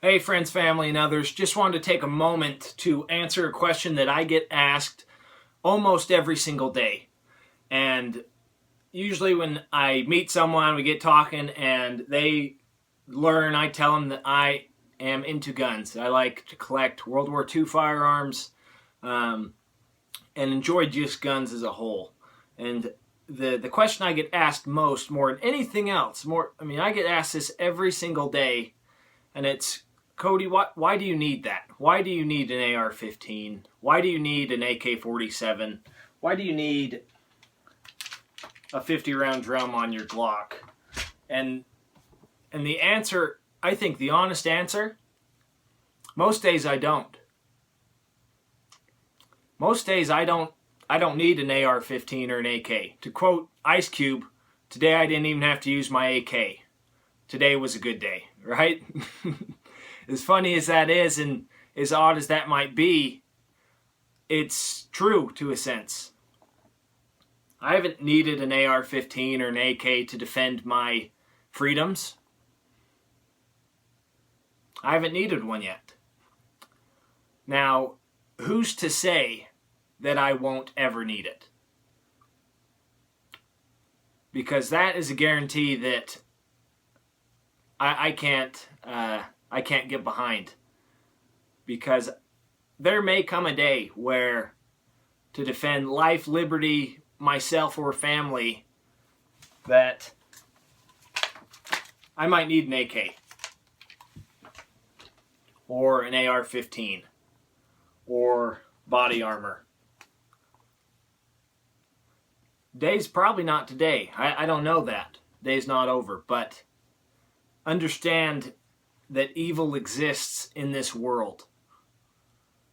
Hey friends, family, and others, just wanted to take a moment to answer a question that I get asked almost every single day. And usually when I meet someone, we get talking and they learn, I tell them that I am into guns. I like to collect World War II firearms and enjoy just guns as a whole. And the question I get asked more than anything else, I get asked this every single day, and it's, Cody, why do you need that? Why do you need an AR-15? Why do you need an AK-47? Why do you need a 50-round drum on your Glock? And the answer, I think the honest answer, most days I don't. Most days I don't need an AR-15 or an AK. To quote Ice Cube, today I didn't even have to use my AK. Today was a good day, right? As funny as that is, and as odd as that might be, it's true to a sense. I haven't needed an AR-15 or an AK to defend my freedoms. I haven't needed one yet. Now, who's to say that I won't ever need it? Because that is a guarantee that I can't get behind, because there may come a day where, to defend life, liberty, myself, or family, that I might need an AK or an AR-15 or body armor. Day's probably not today. I don't know that. Day's not over, but understand that evil exists in this world.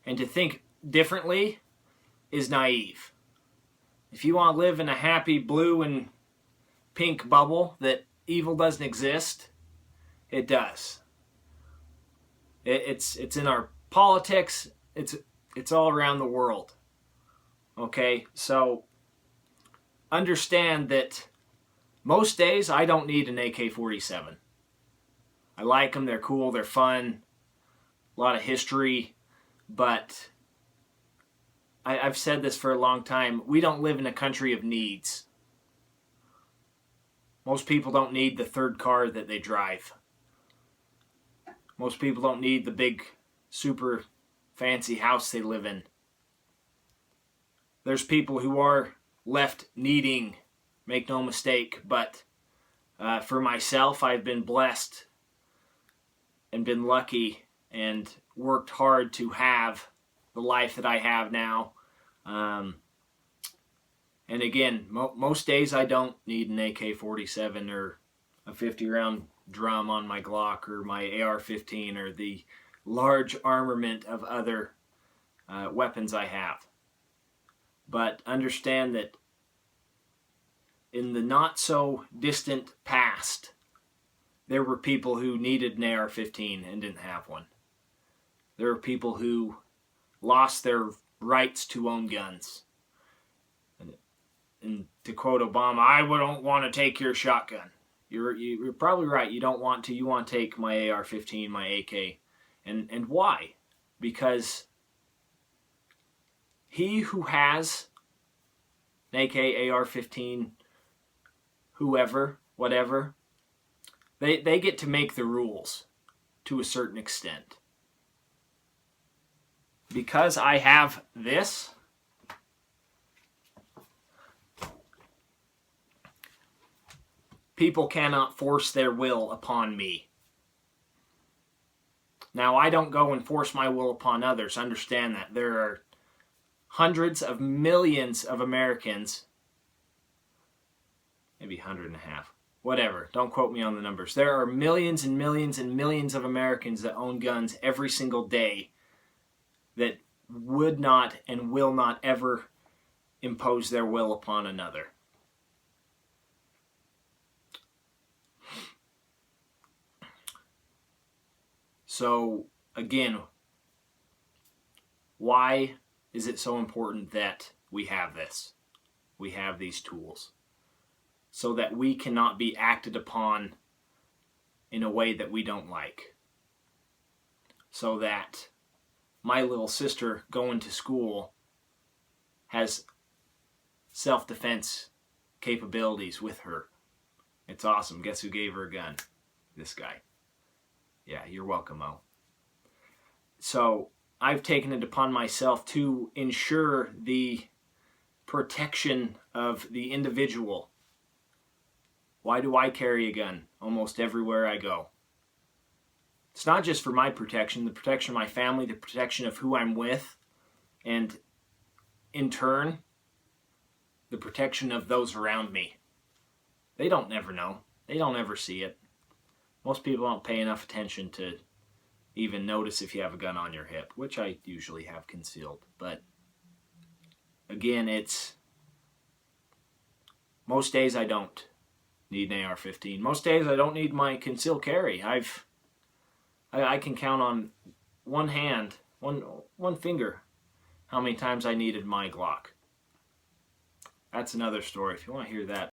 And to think differently is naive. If you want to live in a happy blue and pink bubble that evil doesn't exist, it does. It's in our politics. It's all around the world. Okay? So understand that most days I don't need an AK-47. I like them, they're cool, they're fun, a lot of history, but I've said this for a long time, we don't live in a country of needs. Most people don't need the third car that they drive. Most people don't need the big, super fancy house they live in. There's people who are left needing, make no mistake, but for myself, I've been blessed and been lucky and worked hard to have the life that I have now. And again, most days I don't need an AK-47 or a 50-round drum on my Glock or my AR-15 or the large armament of other weapons I have. But understand that in the not so distant past, there were people who needed an AR-15 and didn't have one. There were people who lost their rights to own guns. And to quote Obama, I don't want to take your shotgun. You're probably right. You don't want to. You want to take my AR-15, my AK. And why? Because he who has an AK, AR-15, whoever, whatever, they get to make the rules to a certain extent. Because I have this, people cannot force their will upon me. Now, I don't go and force my will upon others. Understand that. There are hundreds of millions of Americans, maybe 100.5, whatever, don't quote me on the numbers. There are millions and millions and millions of Americans that own guns every single day that would not and will not ever impose their will upon another. So, again, why is it so important that we have this? We have these tools so that we cannot be acted upon in a way that we don't like. so that my little sister going to school has self-defense capabilities with her. It's awesome. Guess who gave her a gun? This guy. Yeah, you're welcome, Mo. So I've taken it upon myself to ensure the protection of the individual. Why do I carry a gun almost everywhere I go? It's not just for my protection, the protection of my family, the protection of who I'm with, and in turn, the protection of those around me. They don't never know. They don't ever see it. Most people don't pay enough attention to even notice if you have a gun on your hip, which I usually have concealed. But again, it's most days I don't need an AR-15. Most days I don't need my concealed carry. I can count on one hand, one finger, how many times I needed my Glock. That's another story if you want to hear that.